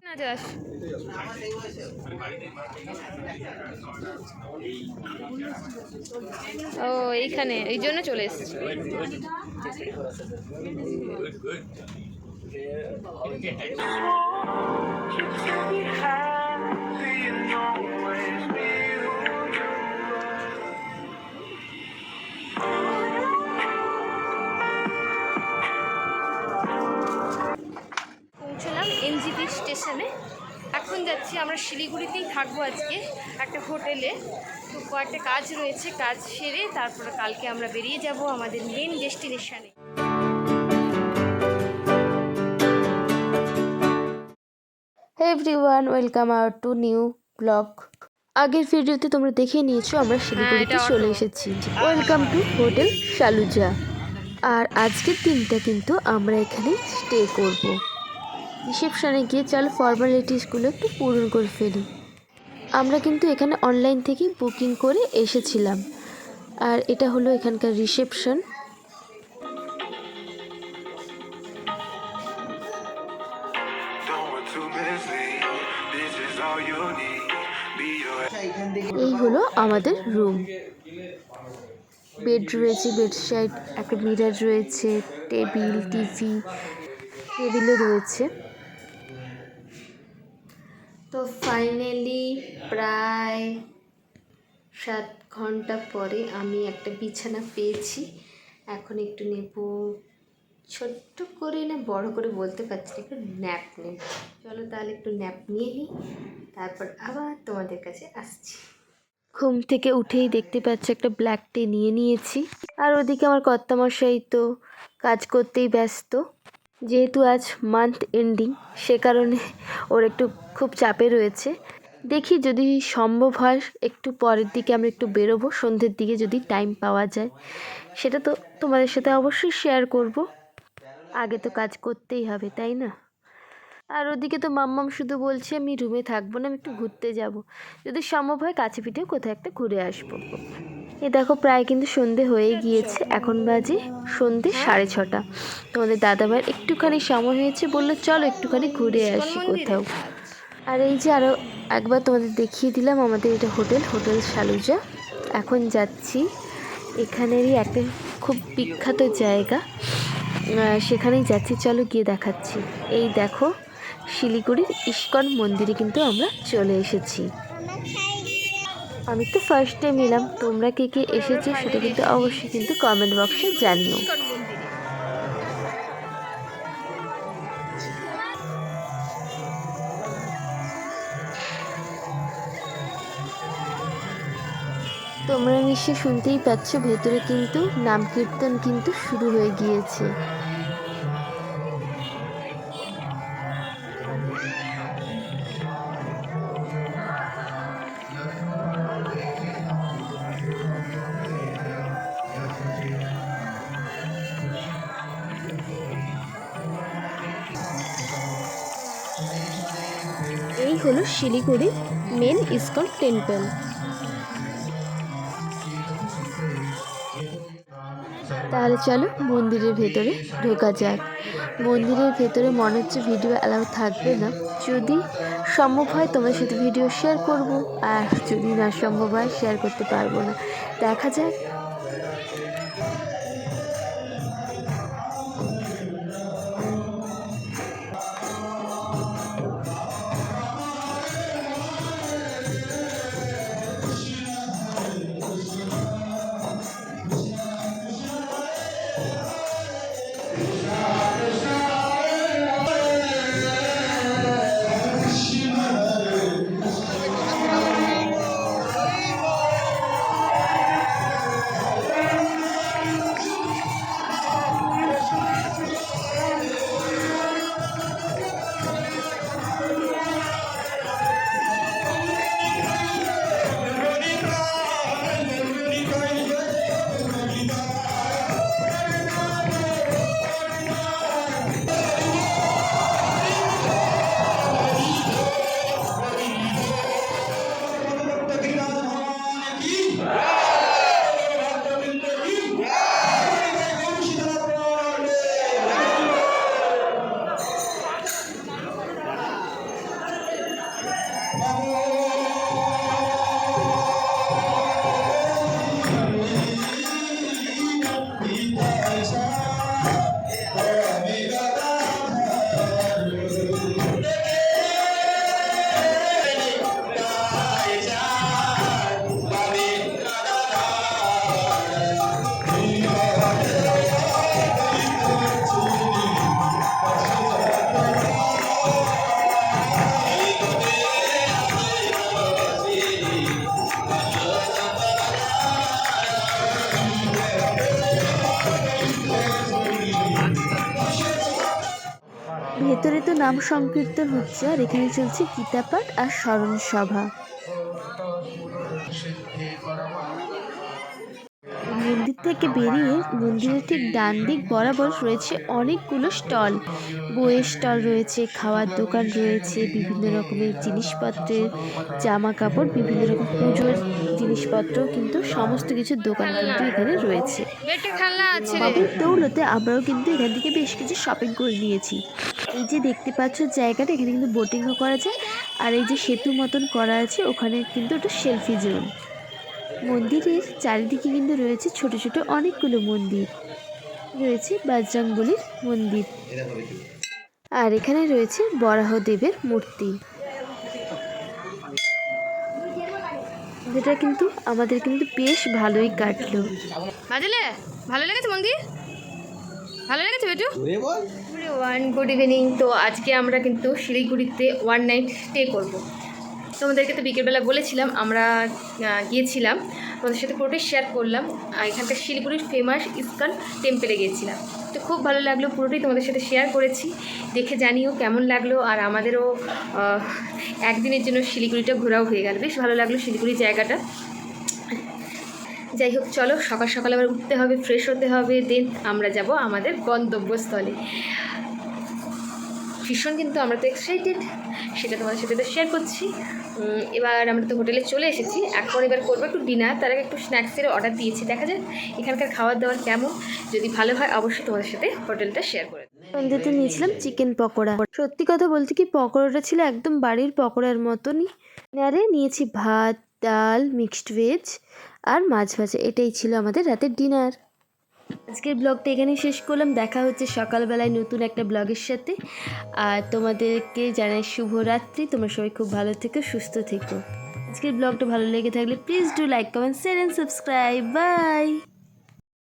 না যাস ও এইখানে এই জন্য চলে এসেছি। পৌঁছলাম এনজিপি স্টেশনে। এখন যাচ্ছি, আমরা শিলিগুড়িতেই থাকবো আজকে একটা হোটেলে। তো কয়েকটা কাজ রয়েছে, কাজ সেরে তারপরে কালকে আমরা বেরিয়ে যাব আমাদের মেন ডেস্টিনেশনে। Hey everyone, welcome our to new blog. আগের ভিডিওতে তোমরা দেখে নিয়েছো আমরা শিলিগুড়িতে চলে এসেছি। Welcome to hotel Saluja. আর আজকের দিনটা কিন্তু আমরা এখানে স্টে করব। রিসেপশনে গিয়ে চলো ফর্মালিটিসগুলো একটু পূরণ করে ফেলি। আমরা কিন্তু এখানে অনলাইন থেকে বুকিং করে এসেছিলাম। আর এটা হলো এখানকার রিসেপশন। এই হলো আমাদের রুম। বেড রয়েছে, বেড সাইড একটা মিরর রয়েছে, টেবিল, টিভি, টেবিলও রয়েছে। তো ফাইনালি প্রায় 7 ঘন্টা পরে আমি একটা বিছানা পেয়েছি। এখন একটু নেব, ছোট্ট করে না বড় করে বলতে পারছি না, একটু ন্যাপ নেব। চলো তাহলে একটু ন্যাপ নিয়ে নিই, তারপর আবার তোমাদের কাছে আসছি। ঘুম থেকে উঠেই দেখতে পাচ্ছি একটা ব্ল্যাক টি নিয়ে নিয়েছি। আর ওদিকে আমার কর্তামশাই তো কাজ করতেই ব্যস্ত। যেহেতু আজ মান্থ এন্ডিং, সে কারণে ওর একটু খুব চাপে রয়েছে। দেখি যদি সম্ভব হয় একটু পরের দিকে আমরা একটু বেরোবো, সন্ধ্যের দিকে যদি টাইম পাওয়া যায়। সেটা তো তোমাদের সাথে অবশ্যই শেয়ার করব। আগে তো কাজ করতেই হবে, তাই না? আর ওদিকে তো মাম্মাম শুধু বলছে আমি রুমে থাকবো না, আমি একটু ঘুরতে যাব। যদি সম্ভব হয় কাছে পিঠেও কোথাও একটা ঘুরে আসবো। এ দেখো প্রায় কিন্তু সন্ধে হয়ে গিয়েছে, এখন বাজে সন্ধে 6:30। তোমাদের দাদাভাইয়ের একটুখানি সময় হয়েছে, বললো চলো একটুখানি ঘুরে আসি কোথাও। আর এই যে আরও একবার তোমাদের দেখিয়ে দিলাম আমাদের এটা হোটেল শালুজা। এখন যাচ্ছি, এখানেরই একটা খুব বিখ্যাত জায়গা, সেখানেই যাচ্ছি। চলো গিয়ে দেখাচ্ছি। এই দেখো শিলিগুড়ির ইস্কন মন্দিরে কিন্তু আমরা চলে এসেছি। আমি তো ফার্স্ট টাইম এলাম, তোমরা কে কে এসেছো সেটা কিন্তু অবশ্যই কিন্তু কমেন্ট বক্সে জানিও। তোমরা নিশ্চয়ই শুনতেই পাচ্ছ ভেতরে কিন্তু নাম কীর্তন কিন্তু শুরু হয়ে গিয়েছে। এই হলো শিলিগুড়ির মেন ইস্কন টেম্পল। তাহলে চলো মন্দিরের ভেতরে ঢোকা যাক। মন্দিরের ভেতরে মনে হচ্ছে ভিডিও অ্যালাউ থাকবে না। যদি সম্ভব হয় তোমার সাথে ভিডিও শেয়ার করব, আর যদি না সম্ভব হয় শেয়ার করতে পারবো না, দেখা যাক। ভেতরে তো নাম সংকীর্তন হচ্ছে, আর এখানে চলছে গীতাপাঠ আর স্মরণ সভা। মন্দির থেকে বেরিয়ে মন্দিরের ঠিক ডান দিক বরাবর রয়েছে অনেকগুলো স্টল। বইয়ের স্টল রয়েছে, খাওয়ার দোকান রয়েছে, বিভিন্ন রকমের জিনিসপত্রের, জামা কাপড়, বিভিন্ন রকম পুজোর জিনিসপত্র, কিন্তু সমস্ত কিছুর দোকান কিন্তু এখানে রয়েছে। বাবুর দৌলতে আমরাও কিন্তু এখান থেকে বেশ কিছু শপিং করে নিয়েছি। এই যে দেখতে পাচ্ছ জায়গাটা, এখানে কিন্তু বোটিংও করা যায়, আর এই যে সেতু মতন করা আছে ওখানে কিন্তু ওটা সেলফি জোন। মন্দিরের চারিদিকে কিন্তু রয়েছে ছোট ছোট অনেকগুলো মন্দির, রয়েছে বজরংবলীর মন্দির, আর এখানে রয়েছে বরাহদেবের মূর্তি। যেটা কিন্তু আমাদের কিন্তু বেশ ভালোই কাটলো। ভালো লেগেছে মন্দির? ভালো লেগেছে বেটু? Good evening. তো আজকে আমরা কিন্তু শিলিগুড়িতে 1 নাইট স্টে করব। তোমাদেরকে তো বিকেলবেলা বলেছিলাম, আমরা গিয়েছিলাম, তোমাদের সাথে পুরোটাই শেয়ার করলাম। এখানকার শিলিগুড়ির ফেমাস ইস্কন টেম্পেলে গিয়েছিলাম, তো খুব ভালো লাগলো, পুরোটাই তোমাদের সাথে শেয়ার করেছি। দেখে জানিও কেমন লাগলো। আর আমাদেরও একদিনের জন্য শিলিগুড়িটা ঘোরাও হয়ে গেল, বেশ ভালো লাগলো শিলিগুড়ির জায়গাটা। যাই হোক, চলো সকাল সকাল আবার উঠতে হবে, ফ্রেশ হতে হবে, দেন আমরা যাব আমাদের গন্তব্যস্থলে। ভীষণ কিন্তু আমরা তো এক্সাইটেড, সেটা তোমাদের সাথে তো শেয়ার করছি। এবার আমরা তো হোটেলে চলে এসেছি, এবার করবো একটু ডিনার, তার আগে একটু স্ন্যাক্সের অর্ডার দিয়েছি। দেখা যাক এখানকার খাবার দাবার কেমন, যদি ভালো হয় অবশ্যই তোমাদের সাথে হোটেলটা শেয়ার করে। সন্ধ্যেতে নিয়েছিলাম চিকেন পকোড়া। সত্যি কথা বলতে কি, পকোড়াটা ছিল একদম বাড়ির পকোড়ার মতনই। ডিনারে নিয়েছি ভাত, ডাল, মিক্সড ভেজ আর মাছ ভাজা। এটাই ছিল আমাদের রাতের ডিনার। আজকের ব্লগটা এখানেই শেষ করলাম। দেখা হচ্ছে সকালবেলায় নতুন একটা ব্লগের সাথে। আর তোমাদেরকে জানাই শুভরাত্রি। তোমরা সবাই খুব ভালো থেকো, সুস্থ থেকো। আজকের ব্লগটা ভালো লেগে থাকলে please do like, comment, share and subscribe. By.